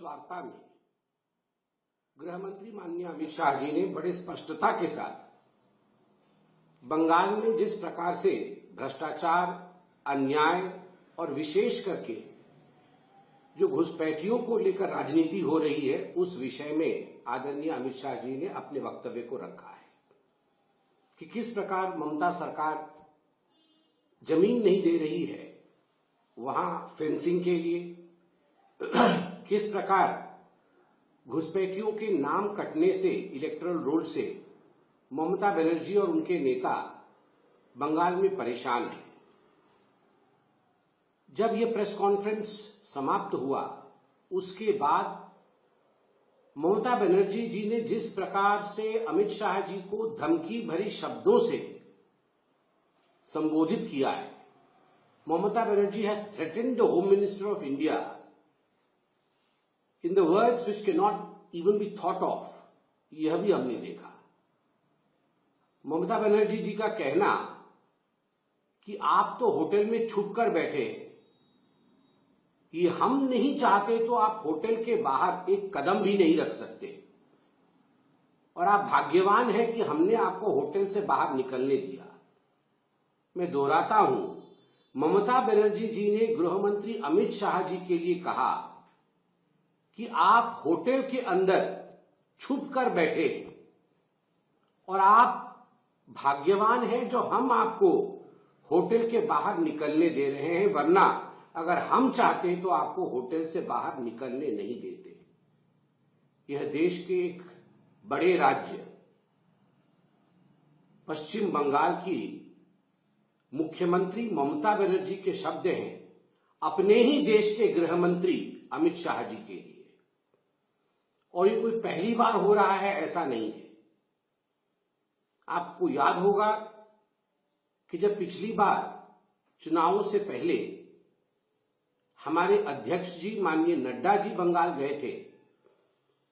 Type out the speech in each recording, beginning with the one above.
Press वार्ता में गृह मंत्री माननीय अमित शाह जी ने बड़े स्पष्टता के साथ बंगाल में जिस प्रकार से भ्रष्टाचार, अन्याय और विशेष करके जो घुसपैठियों को लेकर राजनीति हो रही है, उस विषय में आदरणीय अमित शाह जी ने अपने वक्तव्य को रखा है कि किस प्रकार ममता सरकार जमीन नहीं दे रही है वहां फेंसिंग के लिए, किस प्रकार घुसपैठियों के नाम कटने से, इलेक्टोरल रोल से ममता बनर्जी और उनके नेता बंगाल में परेशान हैं। जब यह प्रेस कॉन्फ्रेंस समाप्त हुआ, उसके बाद ममता बनर्जी जी ने जिस प्रकार से अमित शाह जी को धमकी भरी शब्दों से संबोधित किया है, Mamata Banerjee has threatened the home minister of India in the words which can not even be thought of, यह भी हमने देखा। ममता बनर्जी जी का कहना कि आप तो होटल में छुप कर बैठे हैं, ये हम नहीं चाहते तो आप होटल के बाहर एक कदम भी नहीं रख सकते और आप भाग्यवान हैं कि हमने आपको होटल से बाहर निकलने दिया। मैं दोहराता हूं, ममता बनर्जी जी ने गृह मंत्री अमित शाह जी के लिए कहा कि आप होटल के अंदर छुप कर बैठे और आप भाग्यवान हैं जो हम आपको होटल के बाहर निकलने दे रहे हैं, वरना अगर हम चाहते तो आपको होटल से बाहर निकलने नहीं देते। यह देश के एक बड़े राज्य पश्चिम बंगाल की मुख्यमंत्री ममता बनर्जी के शब्द हैं अपने ही देश के गृह मंत्री अमित शाह जी के लिए, और ये कोई पहली बार हो रहा है ऐसा नहीं है। आपको याद होगा कि जब पिछली बार चुनावों से पहले हमारे अध्यक्ष जी माननीय नड्डा जी बंगाल गए थे,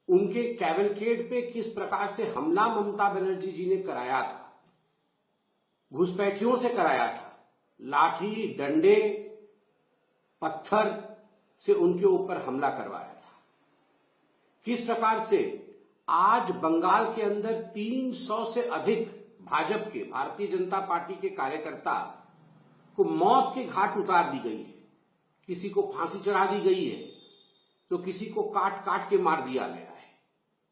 उनके कैवलकेड पे किस प्रकार से हमला ममता बनर्जी जी ने कराया था, घुसपैठियों से कराया था, लाठी डंडे पत्थर से उनके ऊपर हमला करवाया था। किस प्रकार से आज बंगाल के अंदर 300 से अधिक भाजपा के, भारतीय जनता पार्टी के कार्यकर्ता को मौत के घाट उतार दी गई है, किसी को फांसी चढ़ा दी गई है तो किसी को काट काट के मार दिया गया है।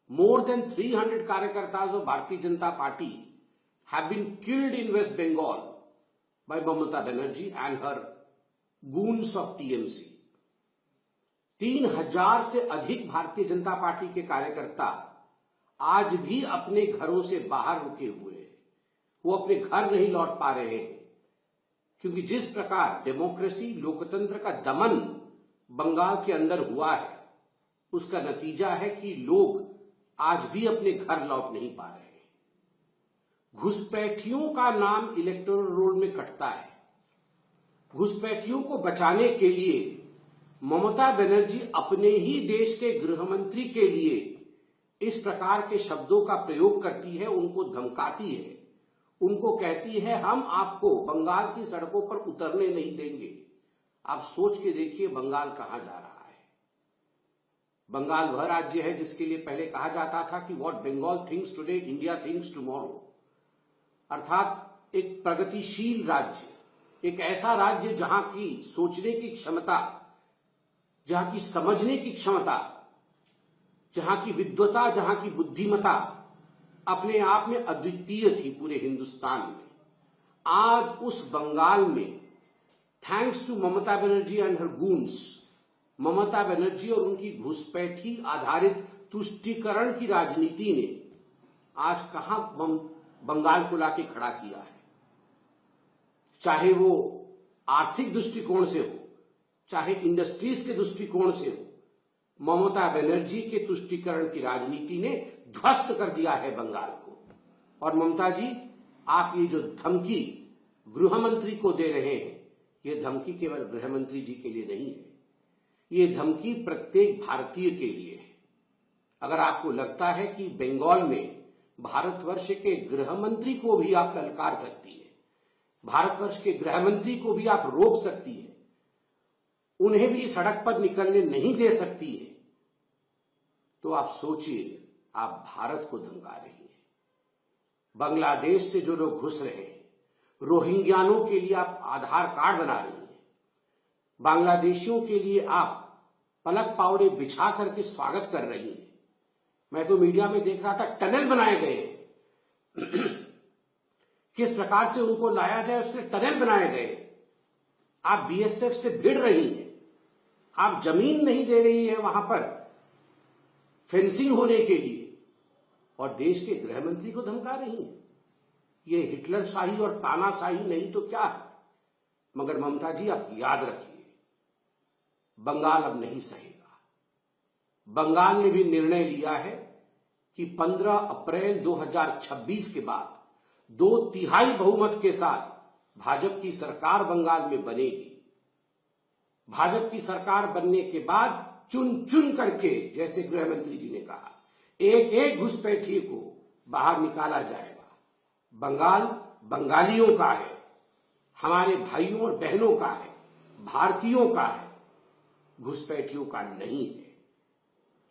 More than 300 कार्यकर्ताज of Bharatiya Janata Party have been killed in West Bengal by Mamata Banerjee and her goons of TMC. 3000 से अधिक भारतीय जनता पार्टी के कार्यकर्ता आज भी अपने घरों से बाहर रुके हुए हैं, वो अपने घर नहीं लौट पा रहे हैं, क्योंकि जिस प्रकार डेमोक्रेसी, लोकतंत्र का दमन बंगाल के अंदर हुआ है, उसका नतीजा है कि लोग आज भी अपने घर लौट नहीं पा रहे हैं। घुसपैठियों का नाम इलेक्टोरल रोल में कटता है। घुसपैठियों को बचाने के लिए ममता बनर्जी अपने ही देश के गृह मंत्री के लिए इस प्रकार के शब्दों का प्रयोग करती है, उनको धमकाती है, उनको कहती है हम आपको बंगाल की सड़कों पर उतरने नहीं देंगे। आप सोच के देखिए बंगाल कहां जा रहा है। बंगाल वह राज्य है जिसके लिए पहले कहा जाता था कि what Bengal thinks today India thinks tomorrow, अर्थात एक प्रगतिशील राज्य, एक ऐसा राज्य जहां की सोचने की क्षमता, जहां की समझने की क्षमता, जहां की विद्वता, जहां की बुद्धिमत्ता अपने आप में अद्वितीय थी पूरे हिंदुस्तान में। आज उस बंगाल में thanks to Mamata Banerjee and her goons, Mamata Banerjee और उनकी घुसपैठी आधारित तुष्टीकरण की राजनीति ने आज कहां बंगाल को लाके खड़ा किया है। चाहे वो आर्थिक दृष्टिकोण से हो, चाहे इंडस्ट्रीज के दृष्टिकोण से हो, ममता बनर्जी के तुष्टीकरण की राजनीति ने ध्वस्त कर दिया है बंगाल को। और ममता जी, आप ये जो धमकी गृह मंत्री को दे रहे हैं, ये धमकी केवल गृह मंत्री जी के लिए नहीं है, ये धमकी प्रत्येक भारतीय के लिए है। अगर आपको लगता है कि बंगाल में भारतवर्ष के गृह मंत्री को भी आप ललकार सकती है, भारतवर्ष के गृह मंत्री को भी आप रोक सकती है, उन्हें भी सड़क पर निकलने नहीं दे सकती है, तो आप सोचिए आप भारत को धमका रही हैं। बांग्लादेश से जो लोग घुस रहे हैं, रोहिंग्यानों के लिए आप आधार कार्ड बना रही हैं, बांग्लादेशियों के लिए आप पलक पावड़े बिछा करके स्वागत कर रही हैं। मैं तो मीडिया में देख रहा था टनल बनाए गए हैं। किस प्रकार से उनको लाया जाए उसके टनल बनाए गए। आप बीएसएफ से भिड़ रही हैं, आप जमीन नहीं दे रही है वहां पर फेंसिंग होने के लिए, और देश के गृह मंत्री को धमका रही हैं। ये हिटलर शाही और तानाशाही नहीं तो क्या है। मगर ममता जी आप याद रखिए, बंगाल अब नहीं सहेगा। बंगाल ने भी निर्णय लिया है कि 15 अप्रैल 2026 के बाद 2/3 बहुमत के साथ भाजपा की सरकार बंगाल में बनेगी। भाजपा की सरकार बनने के बाद चुन चुन करके, जैसे गृह मंत्री जी ने कहा, एक एक घुसपैठिए को बाहर निकाला जाएगा। बंगाल बंगालियों का है, हमारे भाइयों और बहनों का है, भारतीयों का है, घुसपैठियों का नहीं है।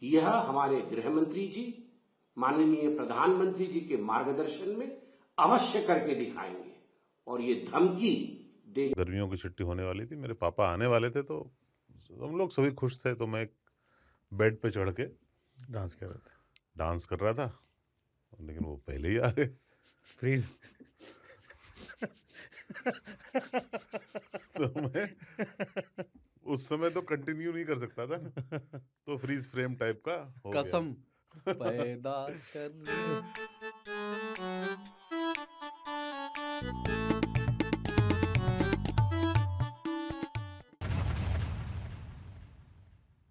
यह हमारे गृह मंत्री जी, माननीय प्रधानमंत्री जी के मार्गदर्शन में अवश्य करके दिखाएंगे। और ये धमकी दे, गर्मियों की छुट्टी होने वाली थी, मेरे पापा आने वाले थे, तो हम लोग सभी खुश थे। तो मैं बेड पे चढ़ के डांस कर रहा था, लेकिन वो पहले ही आ गए। फ्रीज तो मैं उस समय तो कंटिन्यू नहीं कर सकता था ना, तो फ्रीज फ्रेम टाइप का हो गया। कसम पैदा कर